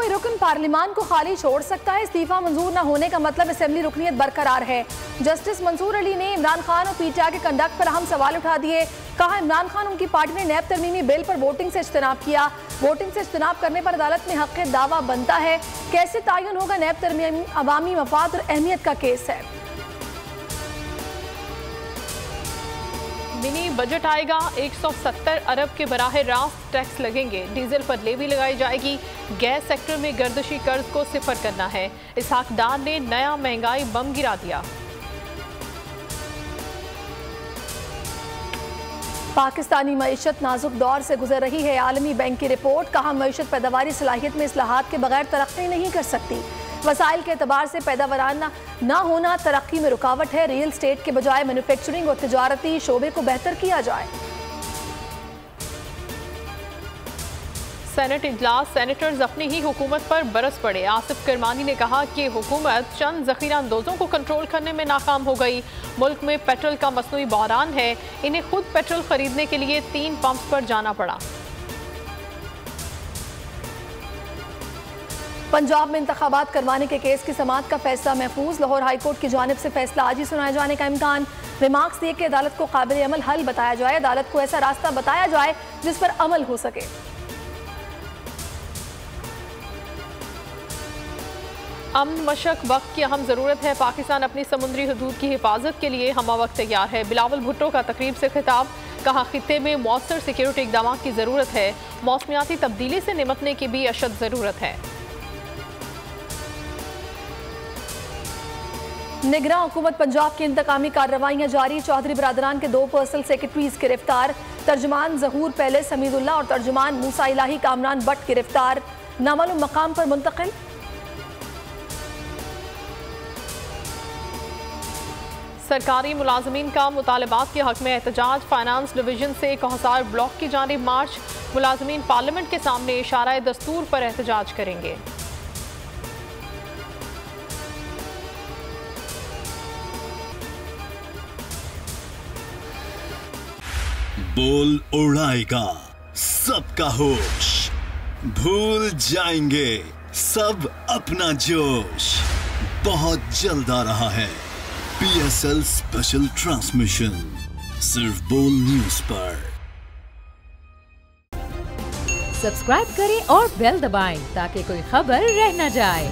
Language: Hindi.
कोई रुकन पार्लिमान को खाली छोड़ सकता है? इस्तीफा मंजूर न होने का मतलब असेंबली रुकनीत बरकरार है। जस्टिस मंसूर अली ने इमरान खान और पीटीआई के कंडक्ट पर अहम सवाल उठा दिए। कहा, इमरान खान उनकी पार्टी ने नैब तरमीमी बिल पर वोटिंग से इज्तनाब किया। वोटिंग से इज्तनाब करने पर अदालत में हक दावा बनता है। कैसे तयन होगा नैब तरमीमी? अवामी मफाद और अहमियत का केस है। मिनी बजट आएगा, 170 अरब के बराह रास्त टैक्स लगेंगे। डीजल पर लेवी लगाई जाएगी। गैस सेक्टर में गर्दिशी कर्ज को सिफर करना है। इसहाक डार ने नया महंगाई बम गिरा दिया। पाकिस्तानी मईशत नाजुक दौर से गुजर रही है। आलमी बैंक की रिपोर्ट। कहा, मईशत पैदावारी सलाहियत में इस्लाहात के बगैर तरक्की नहीं कर सकती। वसाइल के एतबार से पैदावाराना ना होना तरक्की में रुकावट है। रियल स्टेट के बजाय मैन्युफैक्चरिंग और तिजारती शोबे को बेहतर किया जाए। सेनेट इजलास, सेनेटर्स अपनी ही हुकूमत पर बरस पड़े। आसिफ करमानी ने कहा कि हुकूमत चंद जखीरा अंदोजों को कंट्रोल करने में नाकाम हो गई। मुल्क में पेट्रोल का मसनूई बहरान है। इन्हें खुद पेट्रोल खरीदने के लिए 3 पंप्स पर जाना पड़ा। पंजाब में इंतखाबात करवाने के केस की समाअत का फैसला महफूज। लाहौर हाईकोर्ट की जानिब से फैसला आज ही सुनाए जाने का इम्कान। रिमार्क्स दिए कि अदालत को काबिल अमल हल बताया जाए। अदालत को ऐसा रास्ता बताया जाए जिस पर अमल हो सके। अमन मशक वक्त की अहम ज़रूरत है। पाकिस्तान अपनी समुद्री हदूद की हिफाजत के लिए हम वक्त तैयार है। बिलावल भुट्टो का तकरीब से खिताब। कहा, खित्ते में मौसर सिक्योरिटी इकदाम की ज़रूरत है। मौसमियाती तब्दीली से निपटने की भी अशद ज़रूरत है। निगरान हुकूमत पंजाब की इंतकामी कार्रवाइयाँ जारी। चौधरी बरादरान के 2 पर्सनल सेक्रेटरीज गिरफ्तार। तर्जुमान जहूर पैलेस हमीदुल्ला और तर्जुमान मूसा इलाही कामरान बट गिरफ्तार। नामालूम मकाम पर मुंतकिल। सरकारी मुलाजमीन का मुतालबात के हक में एहतजाज। फाइनेंस डिवीजन से कोहसार ब्लॉक की जानिब मार्च। मुलाजमीन पार्लियामेंट के सामने इशारा दस्तूर पर एहतजाज करेंगे। बोल उड़ाएगा सबका होश, भूल जाएंगे सब अपना जोश। बहुत जल्द आ रहा है PSL स्पेशल ट्रांसमिशन, सिर्फ बोल न्यूज पर। सब्सक्राइब करें और बेल दबाएं ताकि कोई खबर रह न जाए।